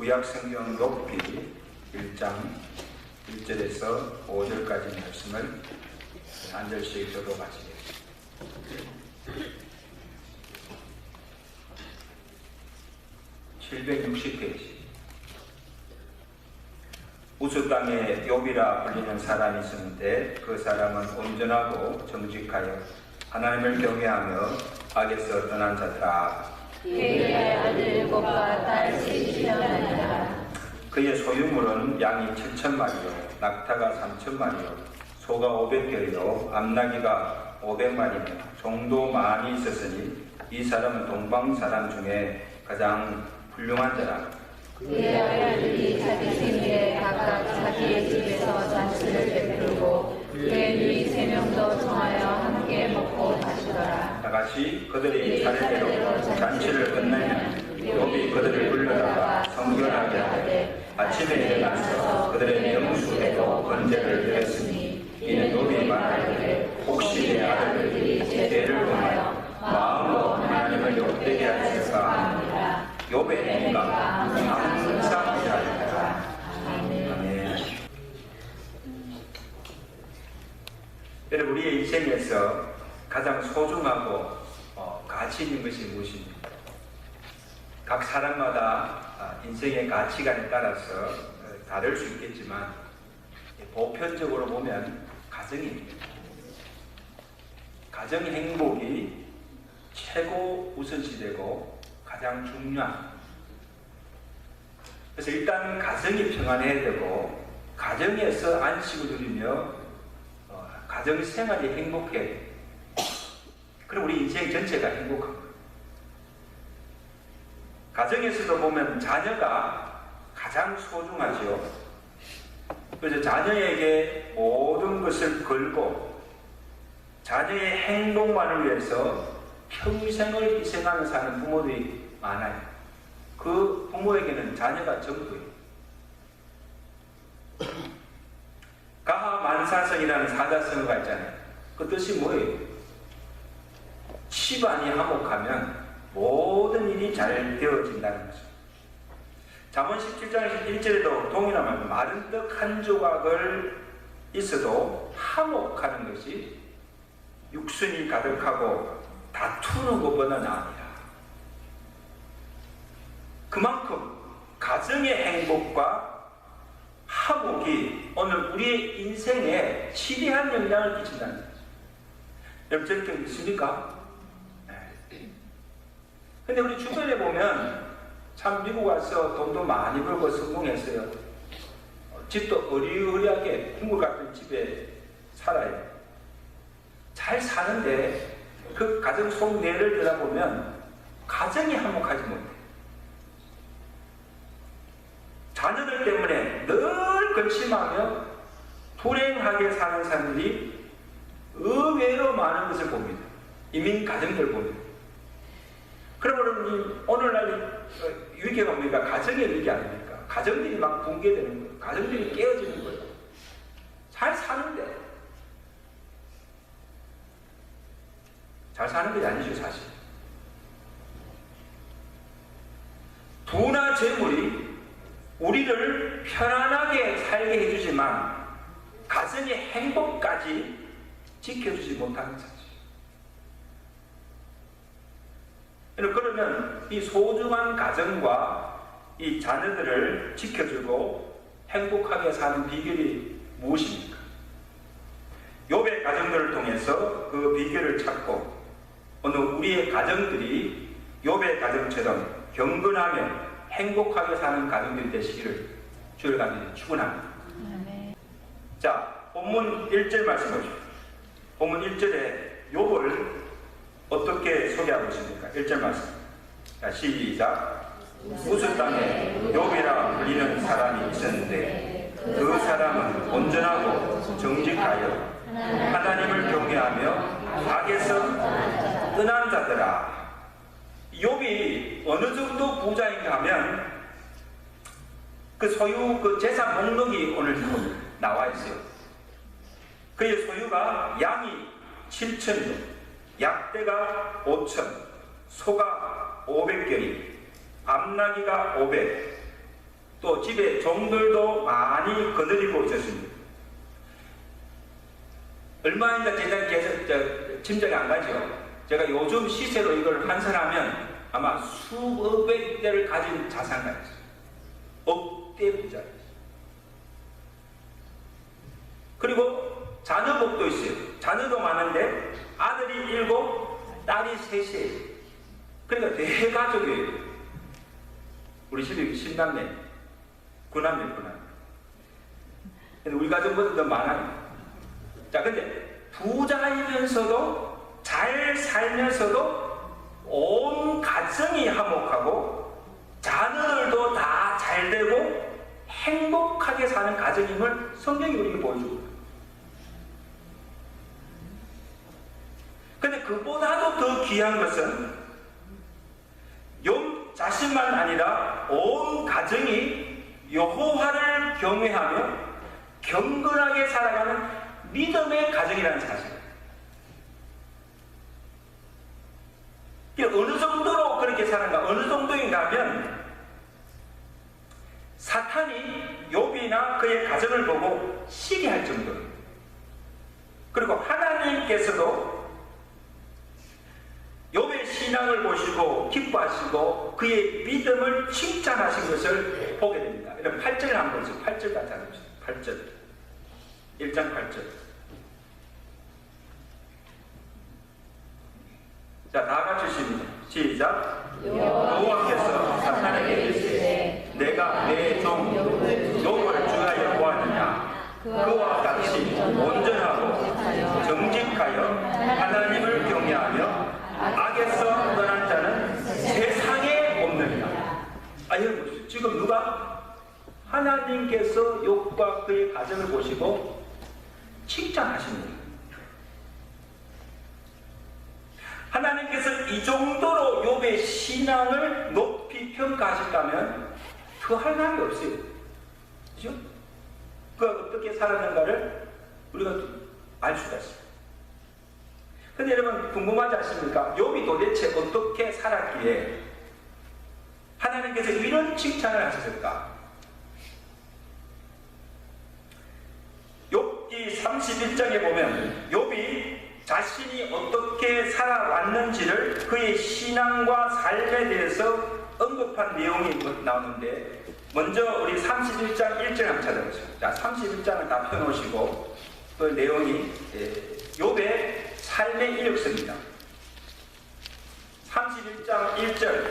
구약성경 욥기 1장 1절에서 5절까지 말씀을 한 절씩 적어가시겠습니다. 760페이지. 우스 땅에 욥이라 불리는 사람이 있었는데 그 사람은 온전하고 정직하여 하나님을 경외하며 악에서 떠난 자더라. 그의 아들 7과 딸 셋이 태어나니라. 그의 소유물은 양이 7,000마리요 낙타가 3,000마리요 소가 500결이요 암나귀가 500마리며 종도 많이 있었으니 이 사람은 동방 사람 중에 가장 훌륭한 자라. 그의 아들들이 자기 생일에 각각 자기의 집에서 잔치를 베풀고 그의 누이 3명도 정하여 함께 먹고 마시더라. 다같이 그들이 차례대로 잔치를 끝내면 욥이 그들을 불러다가 성결하게 하되 아침에 일어나서 그들의 명수에도 번제를 드렸으니 이는 욥이 말하기를 혹시 내 아들들이 제 죄를 범하여 마음으로 하나님을 욕되게 하였을까 합니다. 욥의 행위가 항상 이하리라. 아멘. 여러분, 우리의 인생에서 가장 소중하고 가치 있는 것이 무엇입니까? 각 사람마다 인생의 가치관에 따라서 다를 수 있겠지만 보편적으로 보면 가정입니다. 가정의 행복이 최고 우선시되고 가장 중요한. 그래서 일단 가정이 평안해야 되고 가정에서 안식을 누리며 가정생활이 행복해야 돼요. 그럼 우리 인생 전체가 행복한 거예요. 가정에서도 보면 자녀가 가장 소중하죠. 그래서 자녀에게 모든 것을 걸고 자녀의 행복만을 위해서 평생을 희생하며 사는 부모들이 많아요. 그 부모에게는 자녀가 전부예요. 가하만사성이라는 사자성어가 있잖아요. 그 뜻이 뭐예요? 집안이 화목하면 모든 일이 잘 되어진다는 거죠. 잠언 17장 1절에도 동일하면 마른 떡 한 조각을 있어도 화목하는 것이 육순이 가득하고 다투는 것보다 나으니라. 그만큼 가정의 행복과 화목이 오늘 우리의 인생에 지대한 영향을 끼친다는 거죠. 여러분, 저렇게 믿습니까? 근데 우리 주변에 보면 참 미국 와서 돈도 많이 벌고 성공했어요. 집도 어리어리하게 국물 같은 집에 살아요. 잘 사는데 그 가정 속내를 들여다보면 가정이 화목하지 못해요. 자녀들 때문에 늘 근심하며 불행하게 사는 사람들이 의외로 많은 것을 봅니다. 이민 가정들 봅니다. 그러면 오늘날 위기가 뭡니까? 가정의 위기 아닙니까? 가정들이 막 붕괴되는 거예요. 가정들이 깨어지는 거예요. 잘 사는데. 잘 사는 것이 아니죠, 사실. 부나 재물이 우리를 편안하게 살게 해주지만 가정의 행복까지 지켜주지 못하는 사실. 그러면 이 소중한 가정과 이 자녀들을 지켜주고 행복하게 사는 비결이 무엇입니까? 욥의 가정들을 통해서 그 비결을 찾고 오늘 우리의 가정들이 욥의 가정처럼 경건하며 행복하게 사는 가정들이 되시기를 주를 간절히 축원합니다. 자, 본문 1절 말씀 보십시오. 본문 1절에 욥을 어떻게 소개하고 있습니까? 1절 말씀. 자, 시작. 우스 땅에 욥이라 불리는 사람이 있었는데 그 사람은 온전하고 정직하여 하나님을 경외하며 악에서 떠난 자더라. 욥이 어느 정도 부자인가 하면 그 소유, 그 재산 목록이 오늘 나와 있어요. 그의 소유가 양이 7,000여, 약대가 5,000, 소가 500결이, 암나귀가 500, 또 집에 종들도 많이 거느리고 있었습니다. 얼마인가 제가 계속 짐작이 안 가죠. 제가 요즘 시세로 이걸 환산하면 아마 수억억 대를 가진 자산가였어요. 억대 부자였어요. 그리고 자녀복도 있어요. 자녀도 많은데 아들이 7, 딸이 3이에요. 그러니까 대가족이에요. 우리 집이 10남매, 9남매. 근데 우리 가족보다 더 많아요. 자, 근데 부자이면서도 잘 살면서도 온 가정이 화목하고 자녀들도 다 잘 되고 행복하게 사는 가정임을 성경이 우리에게 보여줍니다. 근데 그보다도 더 귀한 것은 욥 자신만 아니라 온 가정이 여호와를 경외하며 경건하게 살아가는 믿음의 가정이라는 사실. 어느 정도로 그렇게 사는가, 어느 정도인가 하면 사탄이 욥이나 그의 가정을 보고 시기할 정도로, 그리고 하나님께서도 욥의 신앙을 보시고 기뻐하시고 그의 믿음을 칭찬하신 것을 보게 됩니다. 이런 8절을 한번 보세요. 8절 같이 하십시오. 8절. 1장 8절. 자, 다 같이 시작. 여호와께서 사탄에게 이르시되 내가 내 종 욥을 주하여 보았느냐. 그와 같이 온전하고 정직하여 하나님을 경외하며 악에서 떠난 자는 세상에 없느니라. 여러분 보십시오. 지금 누가? 하나님께서 욥과 그의 가정을 보시고 칭찬하십니다. 하나님께서 이 정도로 욥의 신앙을 높이 평가하셨다면 더할 말이 없어요. 그죠? 그가 어떻게 살았는가를 우리가 알 수가 있습니다. 근데 여러분 궁금하지 않습니까? 욥이 도대체 어떻게 살았기에 하나님께서 이런 칭찬을 하셨을까? 욥기 31장에 보면 욥이 자신이 어떻게 살아왔는지를 그의 신앙과 삶에 대해서 언급한 내용이 나오는데, 먼저 우리 31장 1절 한번 찾아보세요. 자, 31장을 다 펴놓으시고 그 내용이 욥의 삶의 이력서입니다. 31장 1절.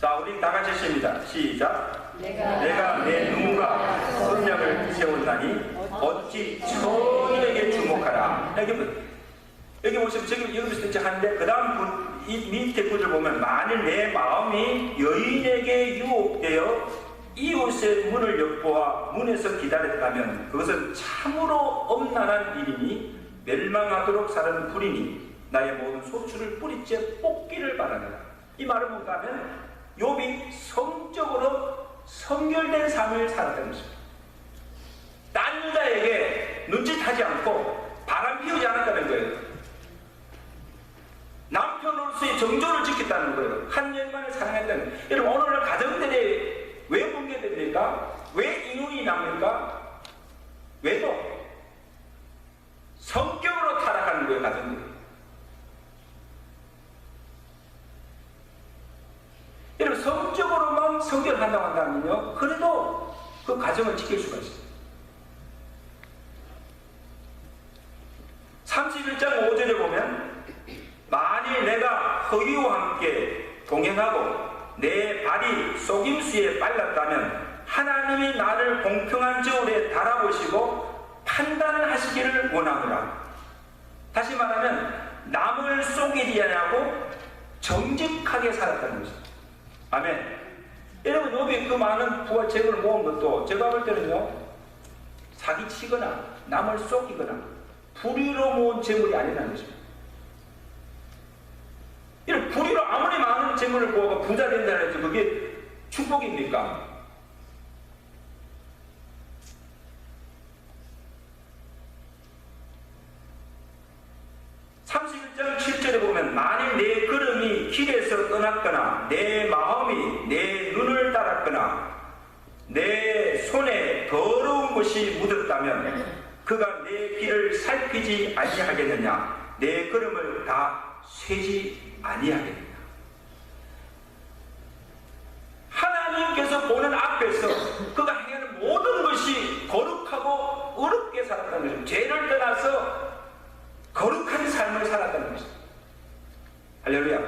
자, 우리 다 같이 읽습니다. 시작. 내가 내 눈과 선약을 세운다니 어찌 천인에게 주목하라. 여기 보시면 지금 여기서 하는데 그 다음 이 밑에 구절 보면 만일 내 마음이 여인에게 유혹되어 이웃의 문을 엿보아 문에서 기다렸다면 그것은 참으로 엄난한 일이니 멸망하도록 사는 불이니 나의 모든 소출을 뿌리째 뽑기를 바라느라. 이 말은 뭔가 하면 욥이 성적으로 성결된 삶을 살았다는 것입니다. 딴 여자에게 눈짓하지 않고 바람 피우지 않았다는 거예요. 남편으로서의 정조를 지켰다는 거예요. 한 년만에 사랑했다는 거예요. 여러분 오늘날 가정들이 왜 붕괴됩니까? 왜 이혼이 납니까? 왜도 성격으로 타락하는 거예요. 가정들이. 여러분 성적으로만 성결한다고 한다면요, 그래도 그 가정을 지킬 수가 있어요. 31장 5절에 보면 만일 내가 허위와 함께 동행하고 내 발이 속임수에 빨랐다면 하나님이 나를 공평한 저울에 달아보시고 판단을 하시기를 원하노라. 다시 말하면 남을 속이지 않고 정직하게 살았다는 것입니다. 아멘. 여러분 욥이 그 많은 부와 재물을 모은 것도 제가 볼 때는요, 사기치거나 남을 속이거나 불의로 모은 재물이 아니라는 것입니다. 이런 불의로 아무리 많은 재물을 모아서 부자 된다는 해서 그게 축복입니까? 만일 내 걸음이 길에서 떠났거나 내 마음이 것이 묻었다면 그가 내 길을 살피지 아니하겠느냐? 내 걸음을 다 쇠지 아니하겠느냐? 하나님께서 보는 앞에서 그가 행하는 모든 것이 거룩하고 의롭게 살았다는 것입니다. 죄를 떠나서 거룩한 삶을 살았다는 것입니다. 할렐루야.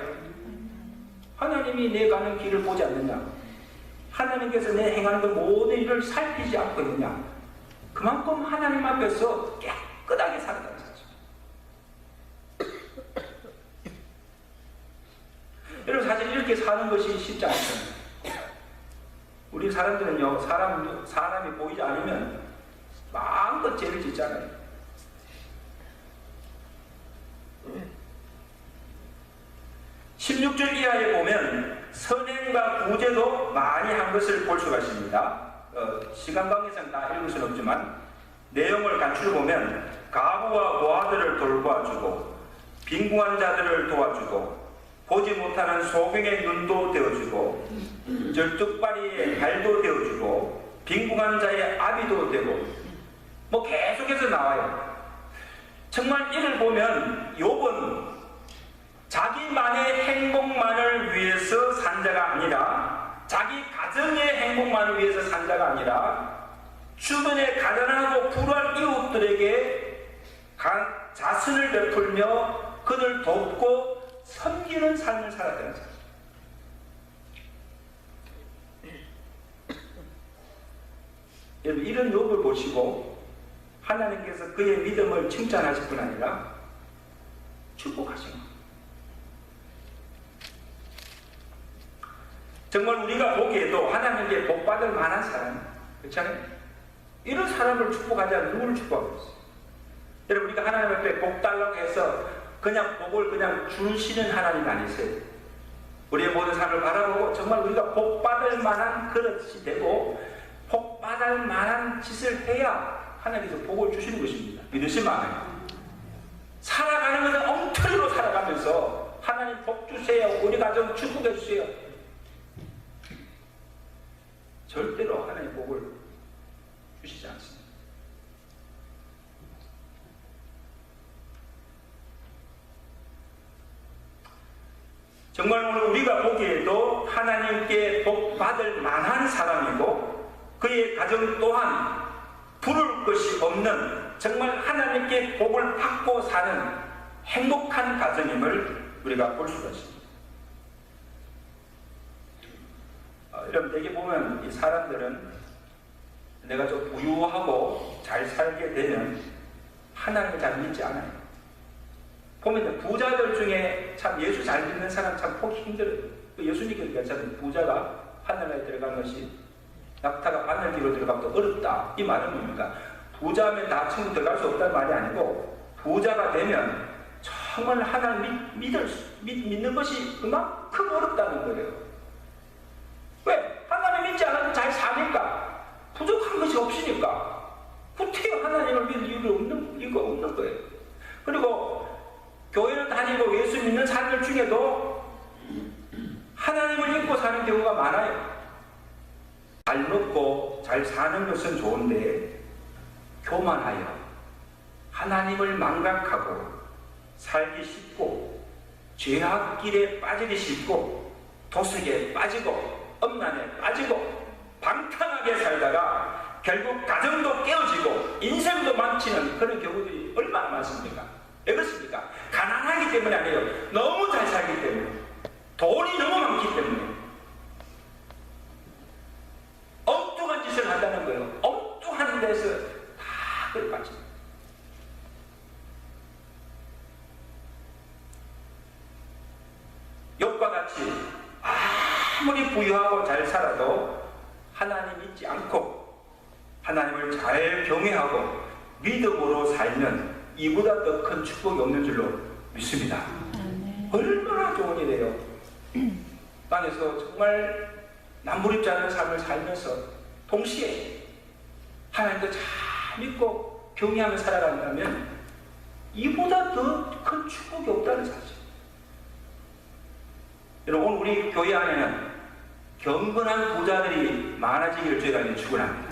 하나님이 내 가는 길을 보지 않느냐? 하나님께서 내 행하는 그 모든 일을 살피지 않고 있느냐? 그만큼 하나님 앞에서 깨끗하게 살았다는 사실. 여러분, 사실 이렇게 사는 것이 쉽지 않습니다. 우리 사람들은요, 사람이 보이지 않으면 마음껏 죄를 짓잖아요. (16절) 이하에 보면 선행과 구제도 많이 한 것을 볼 수가 있습니다. 시간 관계상 다 읽을 수는 없지만 내용을 간추려 보면 가부와 고아들을 돌봐주고 빈궁한 자들을 도와주고 보지 못하는 소경의 눈도 되어주고 절뚝발이의 발도 되어주고 빈궁한 자의 아비도 되고 뭐 계속해서 나와요. 정말 이를 보면 욥은 자기만의 행복만을 위해서 산 자가 아니라 자기 가정의 행복만을 위해서 산 자가 아니라 주변의 가난하고 불우한 이웃들에게 자선을 베풀며 그들 돕고 섬기는 삶을 살았다는 사실. 여러분, 이런 욥을 보시고 하나님께서 그의 믿음을 칭찬하실 뿐 아니라 축복하신 것. 정말 우리가 보기에도 하나님께 복받을 만한 사람, 그렇잖아요? 이런 사람을 축복하지 않으면 누구를 축복하겠어요? 여러분, 우리가 하나님 앞에 복 달라고 해서 그냥 복을 그냥 주시는 하나님 아니세요? 우리의 모든 삶을 바라보고 정말 우리가 복받을 만한 그릇이 되고 복받을 만한 짓을 해야 하나님께서 복을 주시는 것입니다. 믿으시면 살아가는 것은 엉터리로 살아가면서 하나님 복 주세요, 우리 가정 축복해 주세요, 절대로 하나님 복을 주시지 않습니다. 정말 오늘 우리가 보기에도 하나님께 복 받을 만한 사람이고 그의 가정 또한 부를 것이 없는 정말 하나님께 복을 받고 사는 행복한 가정임을 우리가 볼 수가 있습니다. 여러분, 되게 보면 이 사람들은 내가 좀 부유하고 잘 살게 되면 하나님을 잘 믿지 않아요. 보면 부자들 중에 참 예수 잘 믿는 사람 참 보기 힘들어요. 예수님께서 괜찮아요. 부자가 하늘나라에 들어가는 것이 낙타가 바늘기로 들어가면 더 어렵다. 이 말은 뭡니까? 부자면 다 천국 들어갈 수 없다는 말이 아니고 부자가 되면 정말 하나님 믿는 것이 그만큼 어렵다는 거예요. 왜? 하나님 믿지 않아도 잘 사니까. 부족한 것이 없으니까. 어떻게 하나님을 믿을 이유가 없는 거예요. 그리고 교회를 다니고 예수 믿는 사람들 중에도 하나님을 믿고 사는 경우가 많아요. 잘 먹고 잘 사는 것은 좋은데 교만하여 하나님을 망각하고 살기 쉽고 죄악길에 빠지기 쉽고 도색에 빠지고 엄란에 빠지고 방탕하게 살다가 결국 가정도 깨어지고 인생도 망치는 그런 경우들이 얼마나 많습니까? 왜 그렇습니까? 가난하기 때문이 아니에요. 너무 잘 살기 때문에, 돈이 너무 많기 때문에 엉뚱한 짓을 한다는 거예요. 엉뚱한 데서 다 그걸 빠집니다. 욥과 같이 아무리 부유하고 잘 살아도 하나님 믿지 않고 하나님을 잘 경외하고 믿음으로 살면 이보다 더 큰 축복이 없는 줄로 믿습니다. 얼마나 좋은 일이에요. 땅에서 정말 남부립지 않은 삶을 살면서 동시에 하나님도 잘 믿고 경외하며 살아간다면 이보다 더 큰 축복이 없다는 사실. 여러분, 우리 교회 안에는 경건한 부자들이 많아지기를 저희가 축원합니다.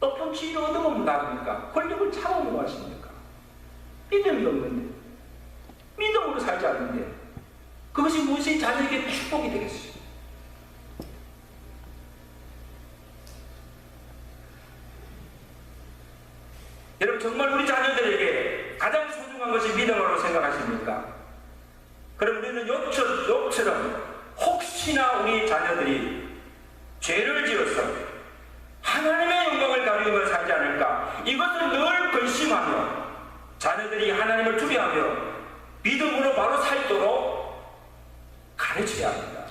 높은 지위를 얻으면 나옵니까? 권력을 참으면 뭐 하십니까? 믿음이 없는데, 믿음으로 살지 않는데, 그것이 무엇이 자녀에게 축복이 되겠어요? 여러분, 정말 우리 자녀들에게 가장 소중한 것이 믿음으로 생각하십니까? 그럼 우리는 욥처럼 혹시나 우리 자녀들이 죄를 지어서 하나님의 영광을 가리며 살지 않을까, 이것을 늘 근심하며 자녀들이 하나님을 두려워하며 믿음으로 바로 살도록 가르쳐야 합니다.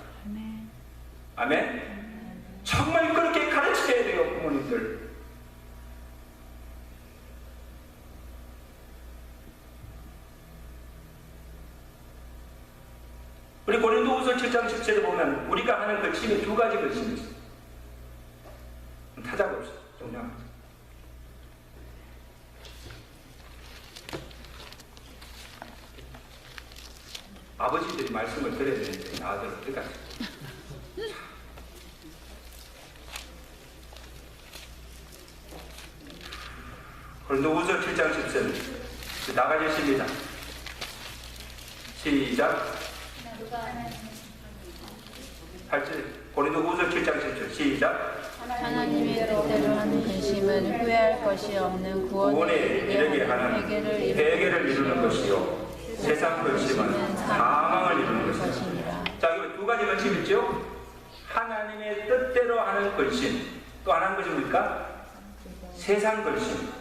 아멘? 정말 그렇게 가르쳐야 돼요, 부모님들. 우리 고린도후서 7장 10절에 보면 우리가 하는 걸침이 두 가지 걸침이 있어요. 찾아봅시다. 정리합니다. 아버지들이 말씀을 드려야 되는데 아들 어떡하지? 고린도후서 7장 10절 나가주십니다. 시작. 8절 고린도후서 7장 10절 시작. 하나님의 뜻대로 하는 근심은 후회할 것이 없는 구원에 이르게 하는 회개를 이루는 것이요 세상 근심은 사망을 이루는 것이니라. 자, 여기 두 가지 근심 있죠? 하나님의 뜻대로 하는 근심, 또 하나는 것이 뭡니까? 세상 근심.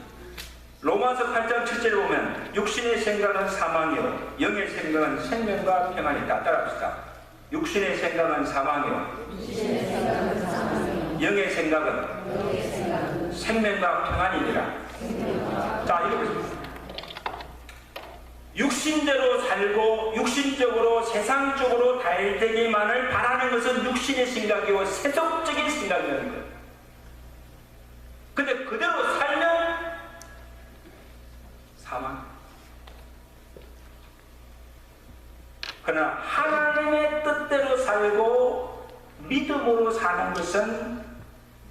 로마서 8장 7절에 보면 육신의 생각은 사망이요 영의 생각은 생명과 평안이다. 따라합시다. 육신의 생각은 사망이요 영의 생각은 생명과 평안이니라. 자, 이거 보십시오. 육신대로 살고 육신적으로 세상적으로 잘 되기만을 바라는 것은 육신의 생각이고 세속적인 생각이라는 거예요. 근데 그대로 살면 사망. 그러나 하나님의 뜻대로 살고 믿음으로 사는 것은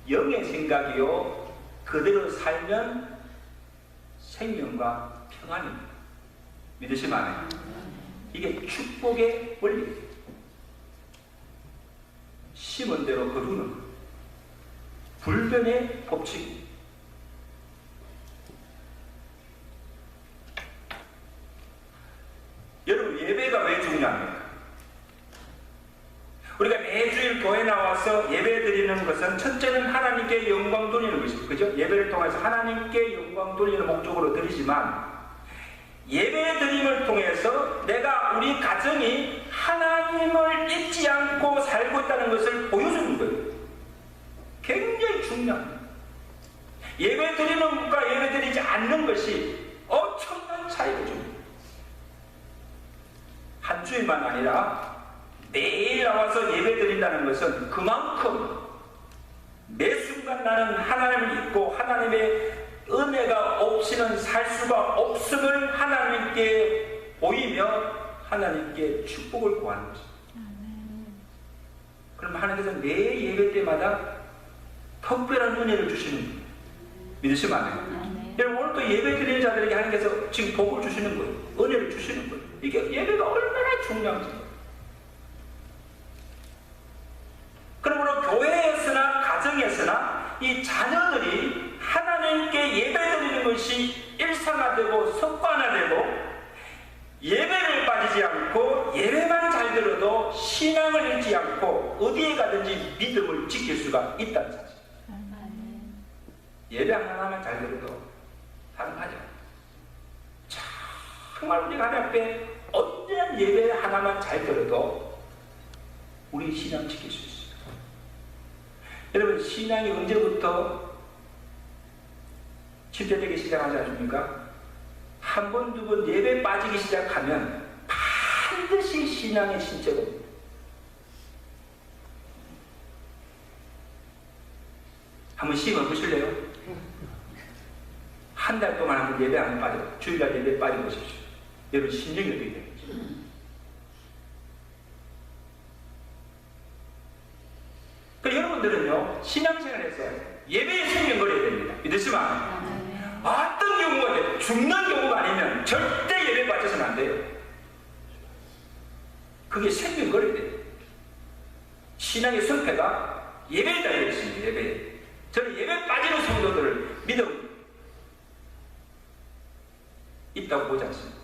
영의 생각이요 그대로 살면 생명과 평안입니다. 믿으시면 안 해요. 이게 축복의 원리예요. 심은 대로 거두는 것. 불변의 법칙입니다. 여러분, 예배가 왜 중요합니까? 우리가 매주일 교회 나와서 예배 드리는 것은 첫째는 하나님께 영광 돌리는 것입니다. 그죠? 예배를 통해서 하나님께 영광 돌리는 목적으로 드리지만 예배 드림을 통해서 내가 우리 가정이 하나님을 잊지 않고 살고 있다는 것을 보여주는 거예요. 굉장히 중요합니다. 예배 드리는 것과 예배 드리지 않는 것이 엄청난 차이를 줍니다. 한 주일만 아니라 매일 나와서 예배 드린다는 것은 그만큼 매 순간 나는 하나님을 잊고 하나님의 은혜가 없이는 살 수가 없음을 하나님께 보이며 하나님께 축복을 구하는 것입니다. 그럼 하나님께서 매 예배 때마다 특별한 은혜를 주시는 거예요. 믿으시면 안 돼요? 여러분, 오늘 또 예배 드리는 자들에게 하나님께서 지금 복을 주시는 거예요. 은혜를 주시는 거예요. 이게 예배가 얼마나 중요한지. 그러므로 교회에서나 가정에서나 이 자녀들이 하나님께 예배드리는 것이 일상화되고 습관화되고 예배를 빠지지 않고 예배만 잘 들어도 신앙을 잃지 않고 어디에 가든지 믿음을 지킬 수가 있다는 사실. 예배 하나만 잘 들어도 가능하죠. 정말 우리가 하나님 앞에 언제나 예배 하나만 잘 들어도 우리 신앙 지킬 수 있어요. 여러분, 신앙이 언제부터 침체되기 시작하지 않습니까? 한 번, 두 번 예배 빠지기 시작하면 반드시 신앙의 신체가 옵니다. 한번 시험해 보실래요? 한 달 동안 한번 예배 한번 빠져, 주일날 예배 빠져보십시오. 여러분, 심령이 어떻게 되는지. 여러분들은요, 신앙생활에서 예배에 생명거려야 됩니다. 믿으시면 어떤 경우가 돼 죽는 경우가 아니면 절대 예배 빠져서는 안 돼요. 그게 생명거려야 돼요. 신앙의 승패가 예배에 달려 있습니다. 예배에. 저는 예배 빠지는 성도들을 믿음 있다고 보지 않습니다.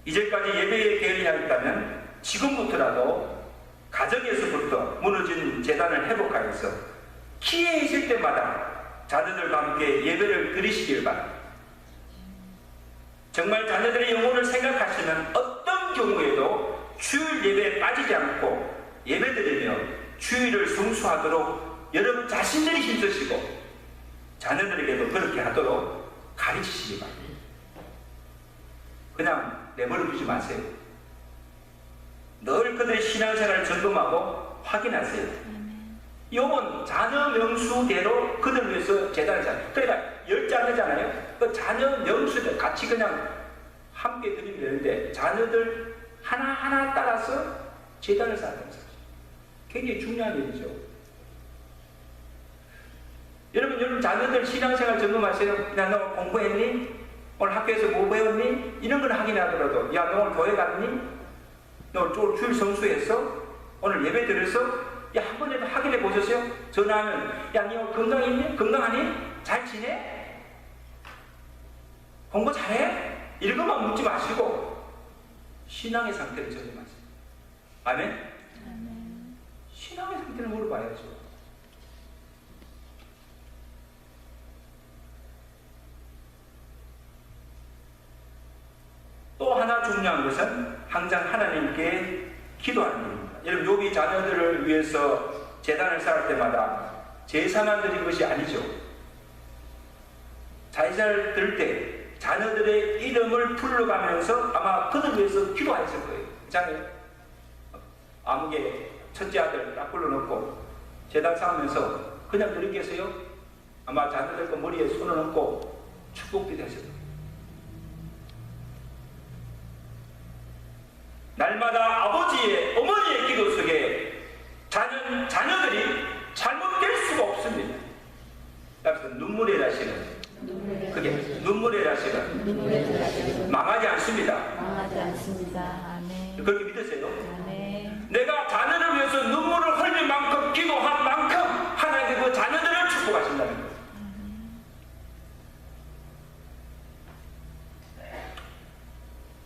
이제까지 예배에 게을리 하였다면 지금부터라도 가정에서부터 무너진 재단을 회복하여서 기회 있을 때마다 자녀들과 함께 예배를 드리시길 바랍니다. 정말 자녀들의 영혼을 생각하시면 어떤 경우에도 주일 예배에 빠지지 않고 예배드리며 주일을 성수하도록 여러분 자신들이 힘쓰시고 자녀들에게도 그렇게 하도록 가르치시기 바랍니다. 그냥 내버려 두지 마세요. 늘 그들의 신앙생활을 점검하고 확인하세요. 요번 자녀 명수대로 그들 위해서 재단을 잘. 그러니까 10자녀잖아요. 그 자녀 명수대 같이 그냥 함께 드리면 되는데 자녀들 하나하나 따라서 재단을 쌓는 거죠. 굉장히 중요한 일이죠. 여러분 자녀들 신앙생활 점검하세요. 야, 너 공부했니? 오늘 학교에서 뭐 배웠니? 이런 걸 확인하더라도 야, 너 오늘 교회 갔니? 너 오늘 주일 성수했어? 오늘 예배 드렸어? 야, 한 번이라도 확인해 보셨어요? 전화하면 야, 니 오늘 건강했니? 건강하니? 잘 지내? 공부 잘해? 이런 것만 묻지 마시고 신앙의 상태를 점검하세요. 아멘? 신앙의 상태를 물어봐야죠. 또 하나 중요한 것은 항상 하나님께 기도하는 일입니다. 여러분 욥이 자녀들을 위해서 제단을 쌓을 때마다 제사만 드린 것이 아니죠. 제사를 드릴 때 자녀들의 이름을 불러가면서 아마 그들 위해서 기도했을 거예요. 그렇잖아요. 아무개 첫째 아들 딱 불러놓고 제단 쌓으면서 그냥 드리겠어요? 아마 자녀들 거 머리에 손을 얹고 축복기도 했을 거예요. 날마다 아버지의, 어머니의 기도 속에 자녀들이 잘못될 수가 없습니다. 그래서 눈물의 라시는 그게 눈물의 라시는 망하지 않습니다. 망하지 않습니다. 아멘. 그렇게 믿으세요? 아멘. 내가 자녀를 위해서 눈물을 흘릴 만큼 기도한 만큼 하나님께 그 자녀들을 축복하신다는 거예요.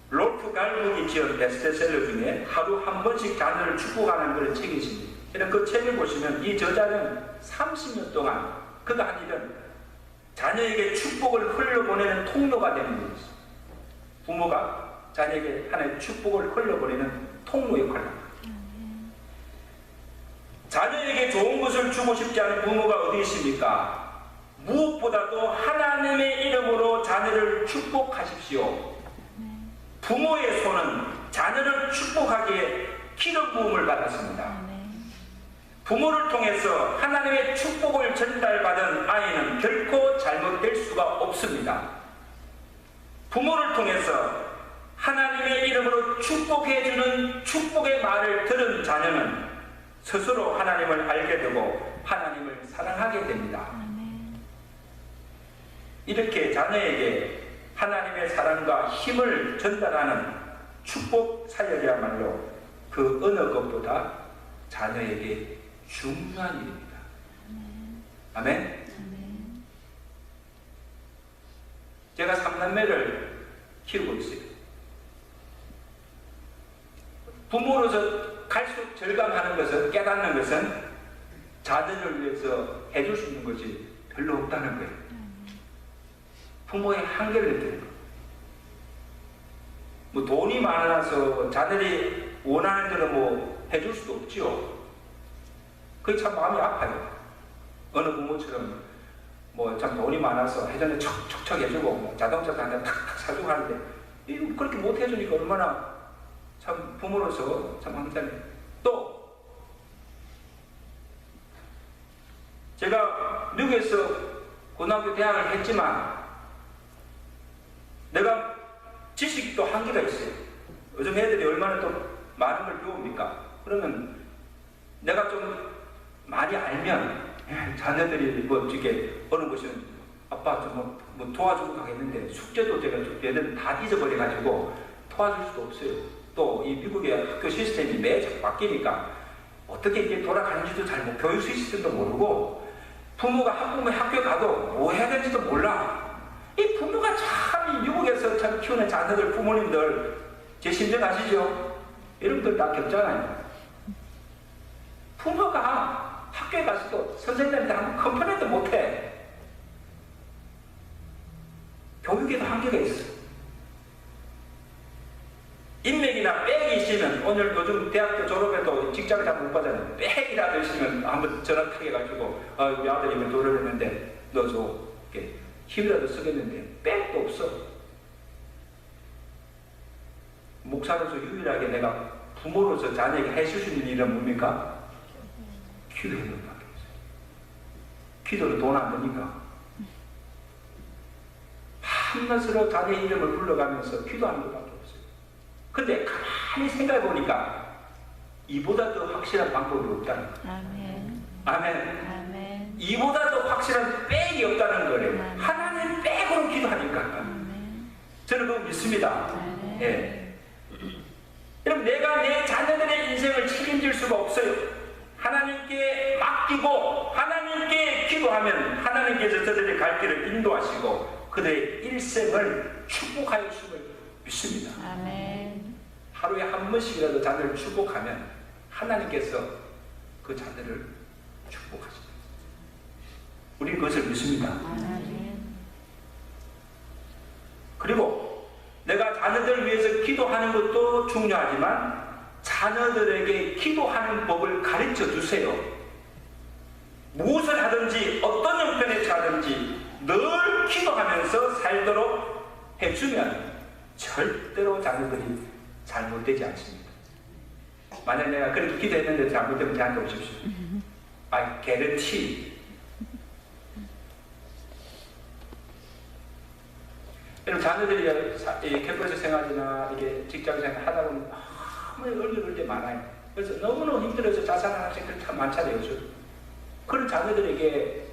롤프 갈북이 지은 베스트셀러 중에 하루 한 번씩 자녀를 축복하는 그런 책이 있습니다. 그 책을 보시면 이 저자는 30년 동안 그가 한 일은 자녀에게 축복을 흘려보내는 통로가 되는 것입니다. 부모가 자녀에게 하나의 축복을 흘려보내는 통로 역할을 합니다. 자녀에게 좋은 것을 주고 싶지 않은 부모가 어디 있습니까? 무엇보다도 하나님의 이름으로 자녀를 축복하십시오. 부모의 손은 자녀를 축복하기에 기름 부음을 받았습니다. 부모를 통해서 하나님의 축복을 전달받은 아이는 결코 잘못될 수가 없습니다. 부모를 통해서 하나님의 이름으로 축복해주는 축복의 말을 들은 자녀는 스스로 하나님을 알게 되고 하나님을 사랑하게 됩니다. 이렇게 자녀에게 하나님의 사랑과 힘을 전달하는 축복 사역이야말로 그 어느 것보다 자녀에게 중요한 일입니다. 아멘? 제가 3남매를 키우고 있어요. 부모로서 갈수록 절감하는 것은, 깨닫는 것은 자녀를 위해서 해줄 수 있는 것이 별로 없다는 거예요. 부모의 한계를 느끼는 거예요. 뭐 돈이 많아서 자녀들이 원하는 대로 뭐 해줄 수도 없지요. 그게 참 마음이 아파요. 어느 부모처럼 뭐 참 돈이 많아서 해전에 척척척 해주고 뭐 자동차도 한 대 탁탁 사주고 하는데 이거 그렇게 못 해주니까 얼마나 참 부모로서 참 황당해요. 또 제가 미국에서 고등학교 대학을 했지만 내가 지식도 한계가 있어요. 요즘 애들이 얼마나 또 많은 걸 배웁니까? 그러면 내가 좀 많이 알면 자녀들이 뭐 이렇게 어느 곳은 아빠 좀 뭐 도와주고 가겠는데 숙제도 제가 얘들은 다 잊어버려가지고 도와줄 수도 없어요. 또 이 미국의 학교 시스템이 매주 바뀌니까 어떻게 이게 돌아가는지도 잘 모르고 교육 시스템도 모르고 부모가 학교에 가도 뭐 해야 될지도 몰라. 이 부모가 참 미국에서 참 키우는 자녀들 부모님들 제 심정 아시죠? 여러분들 다 겪잖아요. 부모가 학교에 가서도 선생님한테 한번 컴플레인도 못해. 교육에도 한계가 있어. 인맥이나 백이 있으면 오늘 요즘 대학교 졸업해도 직장을 잘 못 받잖아요. 백이라도 있으면 한번 전화 타게 가지고 우리 아들이 이번 졸업했는데 너 줘. 이렇게 힘이라도 쓰겠는데 백도 없어. 목사로서 유일하게 내가 부모로서 자녀에게 해줄 수 있는 일은 뭡니까? 기도하는 것밖에 없어요. 기도로 돈 안 드니까. 한낮으로 자녀 이름을 불러가면서 기도하는 것밖에 없어요. 근데 가만히 생각해 보니까 이보다 더 확실한 방법이 없다는 거예요. 아멘. 아멘. 아멘. 이보다 더 확실한 백이 없다는 거예요. 아멘. 하나님 백으로 기도하니까. 아멘. 저는 그거 믿습니다. 아멘. 예. 여러분, 내가 내 자녀들의 인생을 책임질 수가 없어요. 하나님께 맡기고 하나님께 기도하면 하나님께서 저들의 갈 길을 인도하시고 그들의 일생을 축복하여 주심을 믿습니다. 아멘. 하루에 한 번씩이라도 자녀를 축복하면 하나님께서 그 자녀를 축복하십니다. 우리는 그것을 믿습니다. 아멘. 그리고 내가 자녀들을 위해서 기도하는 것도 중요하지만 자녀들에게 기도하는 법을 가르쳐 주세요. 무엇을 하든지 어떤 형편에 처하든지 늘 기도하면서 살도록 해주면 절대로 자녀들이 잘못되지 않습니다. 만약 내가 그렇게 기도했는데 잘못되면 저한테 오십시오. I guarantee. 여러분, 자녀들이 캠퍼스 생활이나 이게 직장 생활 하다 보면 아무리 어려울 때 많아요. 그래서 너무너무 힘들어서 자살하는 학생들 참 많잖아요. 그런 자녀들에게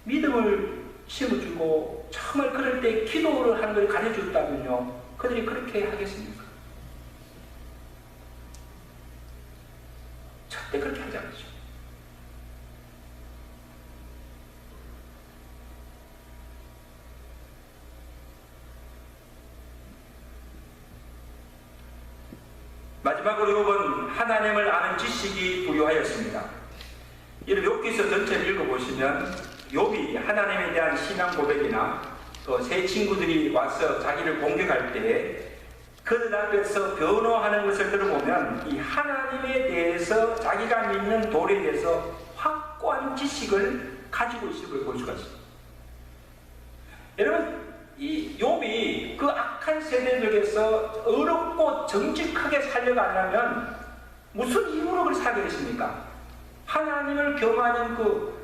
믿음을 심어주고 정말 그럴 때 기도를 하는 걸 가르쳐줬다면요, 그들이 그렇게 하겠습니까? 절대 그렇게 하지 않죠. 마지막으로 욥은 하나님을 아는 지식이 부유하였습니다. 여러분, 욥기서 전체를 읽어보시면 욥이 하나님에 대한 신앙 고백이나 또 새 친구들이 와서 자기를 공격할 때 그들 앞에서 변호하는 것을 들어보면 이 하나님에 대해서 자기가 믿는 도리에 대해서 확고한 지식을 가지고 있음을 볼 수가 있습니다. 여러분, 이 욥이 그 악한 세대들에서 어렵고 정직하게 살려가려면 무슨 힘으로 그걸 살겠습니까? 하나님을 경외하는 그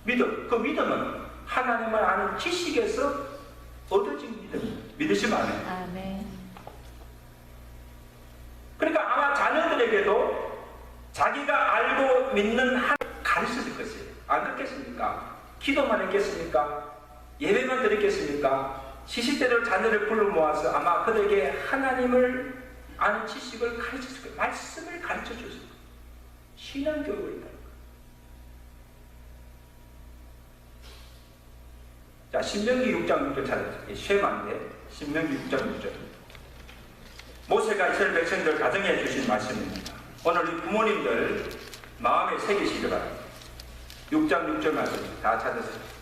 믿음, 그 믿음은 하나님을 아는 지식에서 얻어진 믿음, 믿으시면 안 해요. 아멘. 그러니까 아마 자녀들에게도 자기가 알고 믿는 하나님 가르쳐줄 것이에요. 안 그렇겠습니까? 기도만 했겠습니까? 예배만 드렸겠습니까? 시시때대로 자녀를 불러 모아서 아마 그들에게 하나님을 아는 지식을 가르쳐줄 거예요. 말씀을 가르쳐줄 거예요. 신앙교육을 한다는 거예요. 자, 신명기 6장 6절 찾았어요. 쉐마인데 신명기 6장 6절. 모세가 이스라엘 백성들 가정해 주신 말씀입니다. 오늘 이 부모님들 마음에 새기시기 바랍니다. 6장 6절 말씀 다 찾았어요.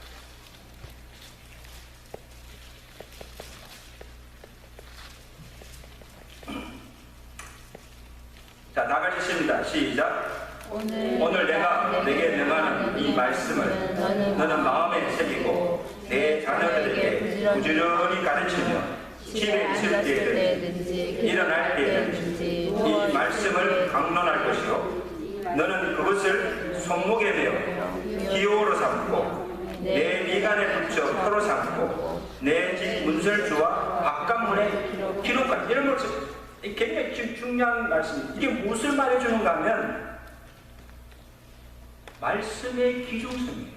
자, 나가겠습니다. 시작. 오늘 내가 내게 명하는 이 말씀을 너는 마음에 새기고 내 자녀들에게 부지런히 가르치며 집에 있을 때든지 일어날 때든지 이 말씀을 강론할 것이요 너는 그것을 손목에 메어 기호로 삼고 내 미간에 붙여 표로 삼고 내 집 문설주와 바깥문에 기록한 이런 것을 굉장히 중요한 말씀입니다. 이게 무엇을 말해주는가 하면 말씀의 기중성이에요.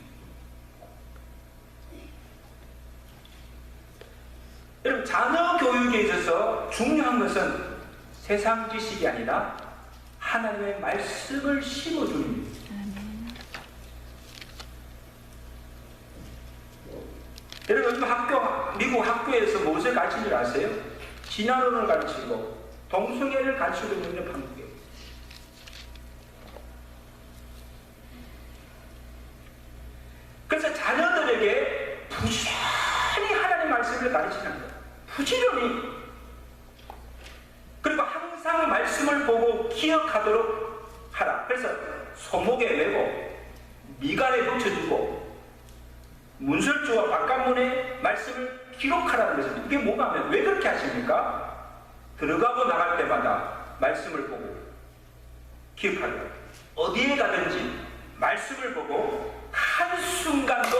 여러분, 자녀 교육에 있어서 중요한 것은 세상 지식이 아니라 하나님의 말씀을 심어주는 겁니다. 여러분, 요즘 미국 학교에서 무엇을 가르치는 줄 아세요? 진화론을 가르치고 동성애를 가르치고 있는 한국이에요. 그래서 자녀들에게 부지런히 하나님 말씀을 가르치는 거예요. 부지런히. 그리고 항상 말씀을 보고 기억하도록 하라. 그래서 손목에 메고 미간에 붙여주고 문설주와 바깥문에 말씀을 기록하라는 것입니다. 이게 뭐가 하면 왜 그렇게 하십니까? 들어가고 나갈 때마다 말씀을 보고 기억하라. 어디에 가든지 말씀을 보고 한순간도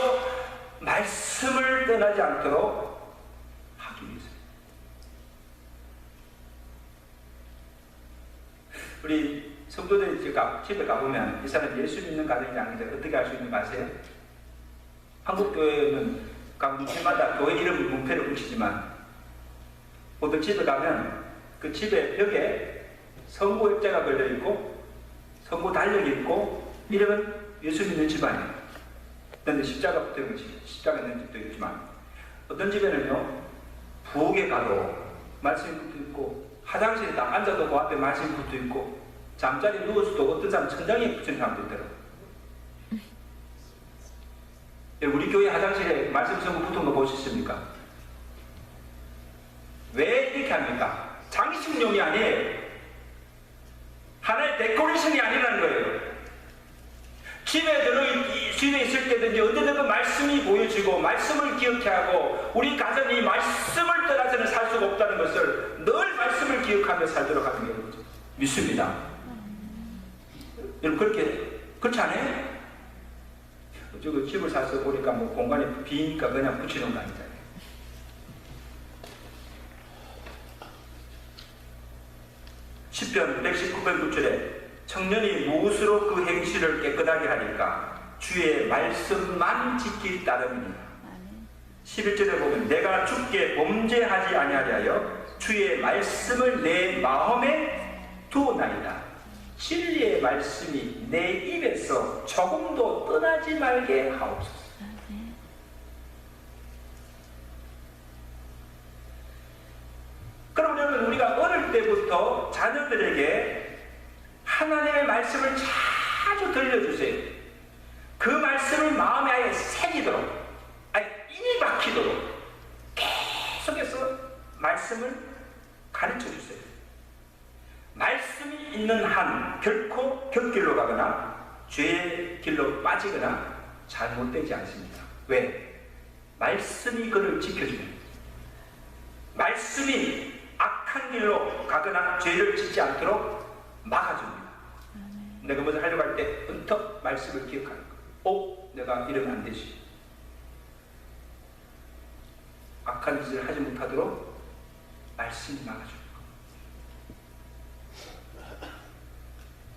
말씀을 떠나지 않도록 하기 위해서. 우리 성도들이 집에 가보면 이 사람 예수 믿는 가정이 아닌데 어떻게 알 수 있는 거 아세요? 한국 교회는 각 문패마다 교회 이름 문패를 붙이지만 보통 집에 가면 그 집에 벽에 선고 입자가 걸려 있고 선고 달력이 있고 이름은 예수 믿는 집안이에요. 그런데 십자가 붙어 있는 집, 십자가 있는 집도 있지만 어떤 집에는요 부엌에 가도 말씀이 붙어 있고 화장실에 딱 앉아도 그 앞에 말씀이 붙어 있고 잠자리에 누워서도 어떤 사람 천장에 붙인 사람도 있더라고요. 우리 교회 화장실에 말씀 선고 붙은 거 보셨습니까? 왜 이렇게 합니까? 장식용이 아니에요. 하나의 데코레이션이 아니라는 거예요. 집에 있을 때든지 언제든 말씀이 보여지고 말씀을 기억해 하고 우리 가정이 말씀을 떠나서는 살 수가 없다는 것을 늘 말씀을 기억하며 살도록 하는 게 믿습니다. 여러분 그렇지 않아요? 저거 집을 사서 보니까 뭐 공간이 비니까 그냥 붙이는 거 아니잖아요. 시편 119편 9절에 청년이 무엇으로 그 행실을 깨끗하게 하니까 주의 말씀만 지킬 따름이니라. 11절에 보면 내가 주께 범죄하지 아니하려 주의 말씀을 내 마음에 두었나이다. 진리의 말씀이 내 입에서 조금도 떠나지 말게 하옵소서. 그러면 우리가 어릴 때부터 자녀들에게 하나님의 말씀을 자주 들려주세요. 그 말씀을 마음에 아예 새기도록, 인이 박히도록 계속해서 말씀을 가르쳐 주세요. 말씀이 있는 한 결코 곁길로 가거나 죄의 길로 빠지거나 잘못되지 않습니다. 왜? 말씀이 그를 지켜줍니다. 말씀이 악한 길로 가거나 죄를 짓지 않도록 막아줍니다. 내가 무엇을 하려고 할 때 언뜻 말씀을 기억하는 거. 내가 이러면 안 되지. 악한 짓을 하지 못하도록 말씀이 막아줍니다.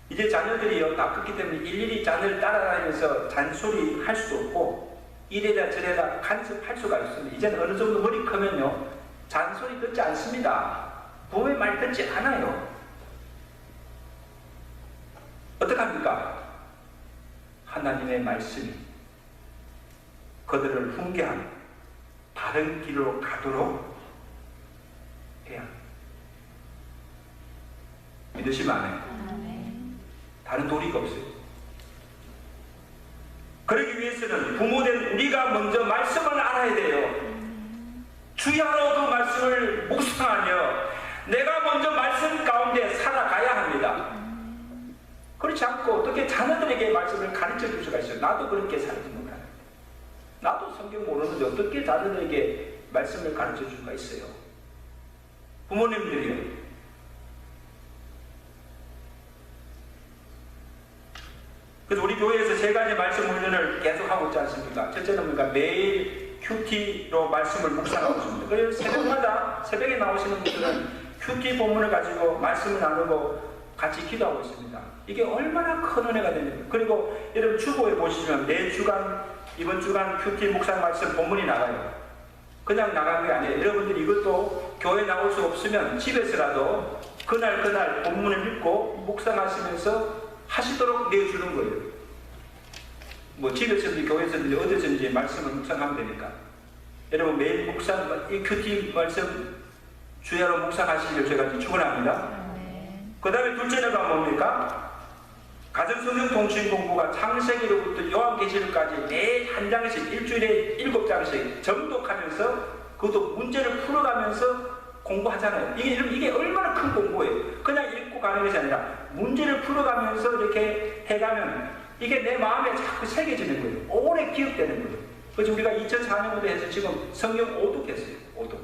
이제 자녀들이요 다 컸기 때문에 일일이 자녀를 따라다니면서 잔소리 할 수도 없고 이래라 저래라 간섭할 수가 있습니다. 이제는 어느 정도 머리 크면요 잔소리 듣지 않습니다. 부모의 말 듣지 않아요. 어떡합니까? 하나님의 말씀이 그들을 훈계하며 바른 길로 가도록 해야 합니다. 믿으시면 안 해요. 다른 도리가 없어요. 그러기 위해서는 부모된 우리가 먼저 말씀을 알아야 돼요. 주야로 그 말씀을 묵상하며 내가 먼저 말씀 가운데 살아가야 합니다. 그렇지 않고 어떻게 자녀들에게 말씀을 가르쳐 줄 수가 있어요. 나도 그렇게 살지 못하는데 나도 성경 모르는데 어떻게 자녀들에게 말씀을 가르쳐 줄 수가 있어요. 부모님들이요 그래서 우리 교회에서 세 가지 말씀 훈련을 계속하고 있지 않습니까? 첫째는 뭔가 매일 큐티로 말씀을 묵상하고 있습니다. 그래서 새벽마다 새벽에 나오시는 분들은 큐티 본문을 가지고 말씀을 나누고 같이 기도하고 있습니다. 이게 얼마나 큰 은혜가 됩니까? 그리고 여러분 주보에 보시면 매 주간, 이번 주간 큐티 묵상 말씀 본문이 나가요. 그냥 나간 게 아니에요. 여러분들이 이것도 교회 나올 수 없으면 집에서라도 그날 본문을 읽고 묵상하시면서 하시도록 내어주는 거예요. 뭐 집에서든지 교회에서든지 어디서든지 말씀을 묵상하면 되니까. 여러분 매일 묵상, 이 큐티 말씀 주야로 묵상하시길 제가 축원합니다. 그 다음에 둘째가 뭡니까? 가정성경 통신 공부가 창세기로부터 요한계시록까지 매 한 장씩 일주일에 7장씩 정독하면서 그것도 문제를 풀어가면서 공부하잖아요. 이게 얼마나 큰 공부예요. 그냥 읽고 가는 것이 아니라 문제를 풀어가면서 이렇게 해가면 이게 내 마음에 자꾸 새겨지는 거예요. 오래 기억되는 거예요. 그래서 우리가 2004년부터 해서 지금 성경 오독했어요. 오독.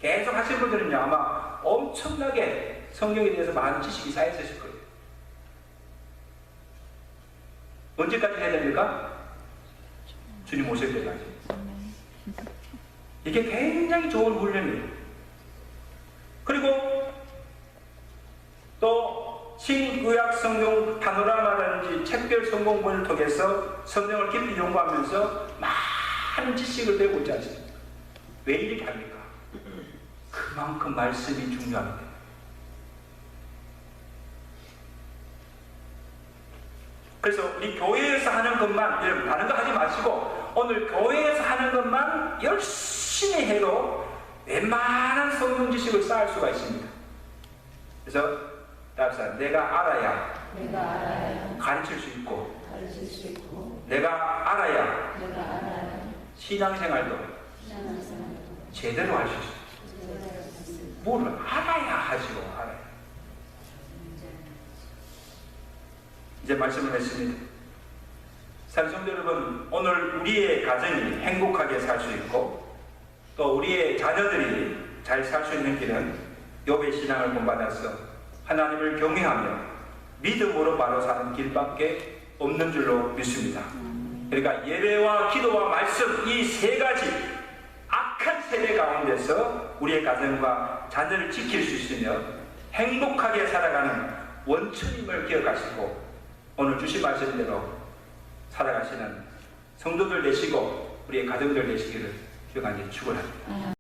계속 하신 분들은요 아마 엄청나게 성경에 대해서 많은 지식이 쌓여있을 거예요. 언제까지 해야 됩니까? 주님 오실 때까지. 이게 굉장히 좋은 훈련이에요. 그리고 또 신의학 성경 파노라마라든지 책별 성공본을 통해서 성경을 깊이 연구하면서 많은 지식을 배우고 있지 않습니까? 왜 이렇게 합니까? 그만큼 말씀이 중요합니다. 그래서 우리 교회에서 하는 것만, 여러분 다른 거 하지 마시고 오늘 교회에서 하는 것만 열심히 해도 웬만한 성경 지식을 쌓을 수가 있습니다. 그래서 답사 내가 알아야 가르칠 수 있고, 내가 알아야 신앙생활도 제대로 할 수 있어요. 뭘 알아야 하죠. 알아야. 이제 말씀을 했습니다. 사랑성도 여러분, 오늘 우리의 가정이 행복하게 살 수 있고 또 우리의 자녀들이 잘 살 수 있는 길은 욥의 신앙을 본받아서 하나님을 경외하며 믿음으로 바로 사는 길밖에 없는 줄로 믿습니다. 그러니까 예배와 기도와 말씀 이 세 가지 악한 세대 가운데서 우리의 가정과 자녀를 지킬 수 있으며 행복하게 살아가는 원천임을 기억하시고 오늘 주신 말씀대로 살아가시는 성도들 되시고 우리의 가정들 되시기를 기억하니 축원합니다.